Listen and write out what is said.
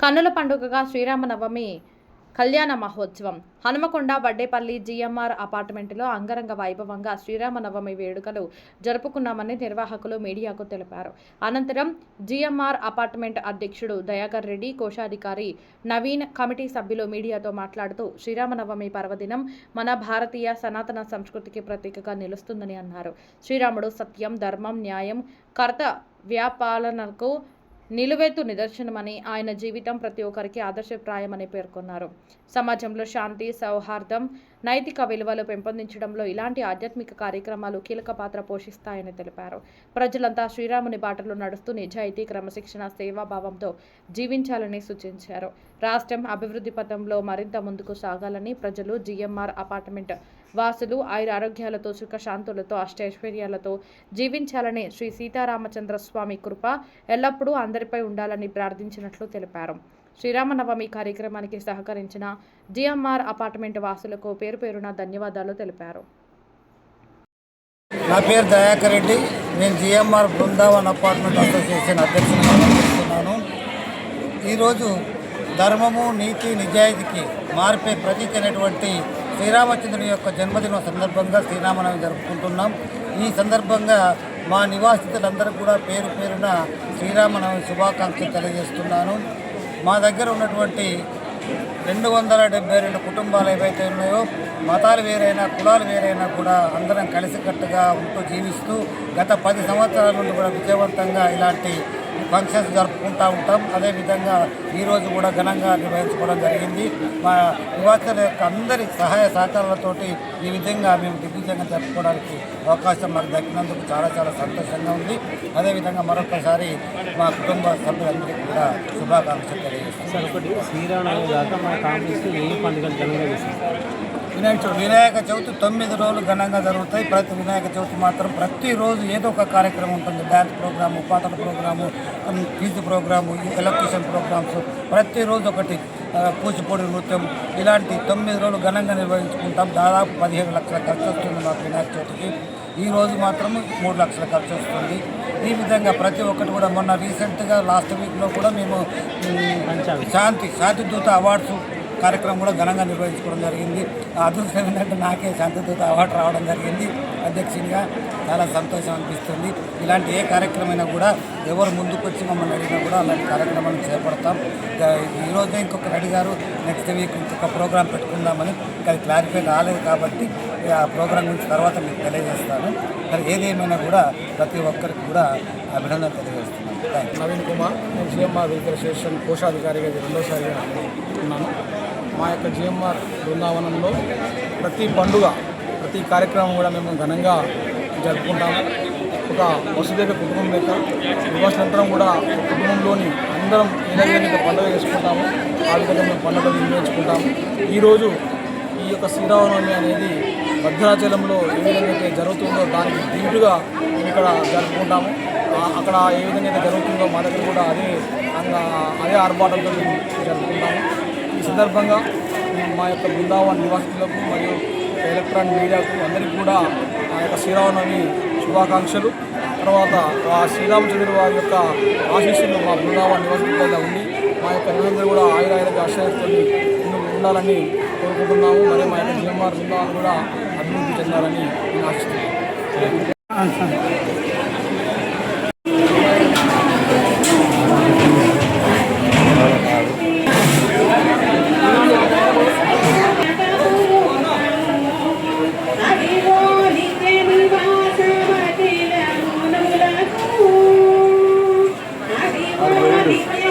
కన్నుల పండుగగా శ్రీరామనవమి కళ్యాణ మహోత్సవం హనుమకొండ వడ్డేపల్లి జీఎంఆర్ అపార్ట్మెంట్లో అంగరంగ వైభవంగా శ్రీరామనవమి వేడుకలు జరుపుకున్నామని నిర్వాహకులు మీడియాకు తెలిపారు. అనంతరం జీఎంఆర్ అపార్ట్మెంట్ అధ్యక్షుడు దయాకర్ రెడ్డి, కోశాధికారి నవీన్, కమిటీ సభ్యులు మీడియాతో మాట్లాడుతూ శ్రీరామనవమి పర్వదినం మన భారతీయ సనాతన సంస్కృతికి ప్రతీకగా నిలుస్తుందని అన్నారు. శ్రీరాముడు సత్యం, ధర్మం, న్యాయం, కర్తవ్యపాలనకు నిలువెత్తు నిదర్శనమని, ఆయన జీవితం ప్రతి ఒక్కరికి ఆదర్శప్రాయమని పేర్కొన్నారు. సమాజంలో శాంతి, సౌహార్దం, నైతిక విలువలు పెంపొందించడంలో ఇలాంటి ఆధ్యాత్మిక కార్యక్రమాలు కీలక పాత్ర పోషిస్తాయని తెలిపారు. ప్రజలంతా శ్రీరాముని బాటలో నడుస్తూ నిజాయితీ, క్రమశిక్షణ, సేవాభావంతో జీవించాలని సూచించారు. రాష్ట్రం అభివృద్ధి పథంలో మరింత ముందుకు సాగాలని ప్రజలు, జీఎంఆర్ అపార్ట్మెంట్ వాసులు ఆయురారోగ్యాలతో, సుఖశాంతులతో, అష్టైశ్వర్యాలతో జీవించాలని, శ్రీ సీతారామచంద్ర స్వామి కృప ఎల్లప్పుడూ అందరిపై ఉండాలని ప్రార్థించినట్లు తెలిపారు. శ్రీరామనవమి కార్యక్రమానికి సహకరించిన జీఎంఆర్ అపార్ట్మెంట్ వాసులకు పేరు పేరున ధన్యవాదాలు తెలిపారు. నా పేరు దయాకర్ రెడ్డి. నేను జీఎంఆర్ బృందావన్ అపార్ట్మెంట్ అసోసియేషన్ అధ్యక్షునిగా పనిచేస్తున్నాను. ఈరోజు ధర్మము, నీతి, నిజాయితీకి మారిపే ప్రతీక అయినటువంటి శ్రీరామచంద్రుని యొక్క జన్మదినం సందర్భంగా శ్రీరామనవమి జరుపుకుంటున్నాం. ఈ సందర్భంగా మా నివాసితులందరూ కూడా పేరు పేరున శ్రీరామనవమి శుభాకాంక్షలు తెలియజేస్తున్నాను. మా దగ్గర ఉన్నటువంటి 272 కుటుంబాలు ఏవైతే ఉన్నాయో, మతాలు వేరైనా, కులాలు వేరైనా కూడా అందరం కలిసికట్టుగా ఉంటూ జీవిస్తూ గత 10 సంవత్సరాల నుండి కూడా విజయవంతంగా ఇలాంటి ఫంక్షన్స్ జరుపుకుంటూ ఉంటాం. అదేవిధంగా ఈరోజు కూడా ఘనంగా నిర్వహించుకోవడం జరిగింది. మా నివాసుల యొక్క అందరి సహాయ సహకారాలతోటి ఈ విధంగా మేము దిగ్విజయంగా జరుపుకోవడానికి అవకాశం మాకు దక్కినందుకు చాలా చాలా సంతోషంగా ఉంది. అదేవిధంగా మరొకసారి మా కుటుంబ సభ్యులందరికీ కూడా శుభాకాంక్షలు తెలియజేస్తాం. వినాయక చవితి 9 రోజులు ఘనంగా జరుగుతాయి. ప్రతి వినాయక చవితి మాత్రం ప్రతిరోజు ఏదో ఒక కార్యక్రమం ఉంటుంది. డ్యాన్స్ ప్రోగ్రాము, పాటల programme, quiz programme, electrician programmes, ప్రతిరోజు ఒకటి కూచిపూడి నృత్యం, ఇలాంటి 9 రోజులు ఘనంగా నిర్వహించుకుంటాం. దాదాపు 15 లక్షల ఖర్చు వస్తుంది మాకు వినాయక చవితికి. ఈరోజు మాత్రం 3 లక్షల ఖర్చు వస్తుంది. ఈ విధంగా ప్రతి ఒక్కటి కూడా మొన్న రీసెంట్గా లాస్ట్ వీక్లో కూడా మేము శాంతి దూత అవార్డ్స్ కార్యక్రమం కూడా ఘనంగా నిర్వహించుకోవడం జరిగింది. అదృష్టం ఏంటంటే నాకే శాంతిదూత అవార్డు రావడం జరిగింది అధ్యక్షునిగా. చాలా సంతోషం అనిపిస్తుంది. ఇలాంటి ఏ కార్యక్రమైనా కూడా ఎవరు ముందుకు వచ్చి మమ్మల్ని అడిగినా కూడా అలాంటి కార్యక్రమాలను చేపడతాం. ఈరోజే ఇంకొక అడిగారు, నెక్స్ట్ వీక్ ఇంకొక ప్రోగ్రాం పెట్టుకుందామని. అది క్లారిఫై కాలేదు కాబట్టి ఆ ప్రోగ్రాం గురించి తర్వాత మీకు తెలియజేస్తాను. మరి ఏదేమైనా కూడా ప్రతి ఒక్కరికి కూడా అభినందన తెలియజేస్తున్నాను. నవీన్ కుమార్, నేను జీఎంఆర్ వెల్ఫేర్ అసోసియేషన్ కోశాధికారిగా రెండోసారిగా ఉన్నాను. మా యొక్క జీఎంఆర్ బృందావనంలో ప్రతి పండుగ, ప్రతి కార్యక్రమం కూడా మేము ఘనంగా జరుపుకుంటాము. ఒక వసుదైక కుటుంబం యొక్క నివాసులందరం కూడా కుటుంబంలోని అందరం ఏదైనా పండుగ చేసుకుంటాము. ఆ విధంగా మేము పండుగలు నిర్వహించుకుంటాము. ఈరోజు ఈ యొక్క శ్రీరామనవమి అనేది భద్రాచలంలో ఏ విధంగా అయితే జరుగుతుందో దానికి దీటుగా మేము ఇక్కడ జరుపుకుంటాము. అక్కడ ఏ విధంగా అయితే జరుగుతుందో మా దగ్గర కూడా అదే ఆర్భాటంతో మేము జరుపుకుంటాము. ఈ సందర్భంగా మా యొక్క బృందావన్ నివాసితులకు మరియు ఎలక్ట్రానిక్ మీడియాకు అందరికీ కూడా మా యొక్క శ్రీరామనవమి శుభాకాంక్షలు. తర్వాత ఆ శ్రీరామచంద్రుడు వారి యొక్క ఆశీస్సులు మా బృందావన్ నివాసితుల ఉండి మా యొక్క నిరంతరం కూడా ఆయురాయుధ ఆశ్రయంతో ఉండాలని కోరుకుంటున్నాము. మరియు మా యొక్క జీఎంఆర్ బృందావన్ కూడా అభివృద్ధి చెందాలని నేను ఆశిస్తున్నాను. Thank you.